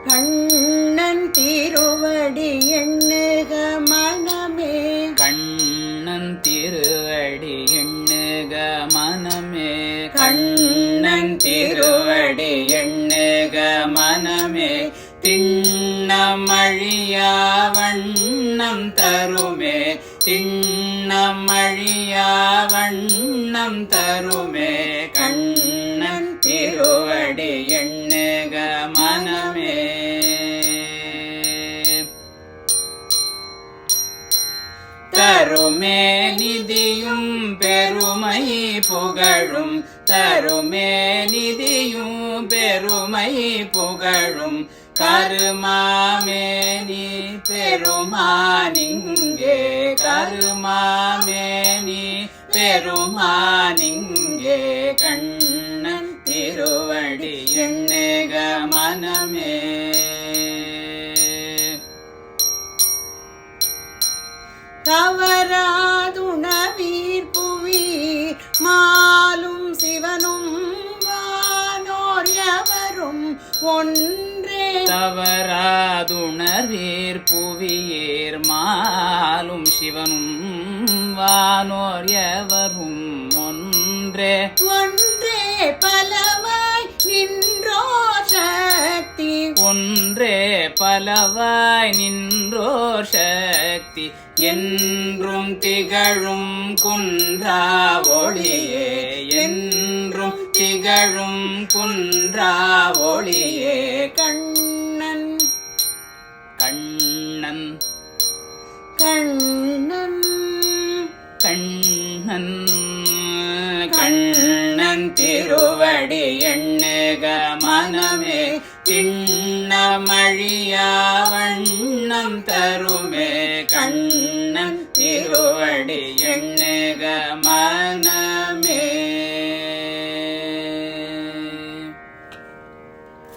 கண்ணன் திருவடி எண்ணுக மனமே, கண்ணன் திருவடி எண்ணுக மனமே, கண்ணன் திருவடி எண்ணுக மனமே, திண்ணமழியா வண்ணம் தருமே, திண்ணமழியா வண்ணம் தருமே, கண்ணன் திருவடி எண்ணுக மனமே. தருமே நிதியும் பெருமை புகழும், தருமே நிதியும் பெருமை புகழும், கருமாமேனி பெருமானிங்கே, கருமாமேனி பெருமானிங்கே, கண்ணன் திருவடி எண்ணுக மனமே. தவறாதுணவீர் புவீர் மாலும் சிவனும் வானோர் எவரும் ஒன்றே, தவறாதுணர்வீர் புவியேர் மாலும் சிவனும் வானோர் எவரும் ஒன்றே, ஒன்றே பலவாய் நின்றோர் சக்தி, ஒன்றே பலவாய் நின்றோர் சக்தி, என்றும் திகழும் குன்றா ஒளியே, என்றும் திகழும் குன்றா ஒளியே, கண்ணன் கண்ணன் கண்ணன் கண்ணன் கண்ணன் திருவடி எண்ணுக மனமே, திண்ணமழியா வண்ணம் தருமே, கண்ணன் திருவடி எண்ணுக மனமே.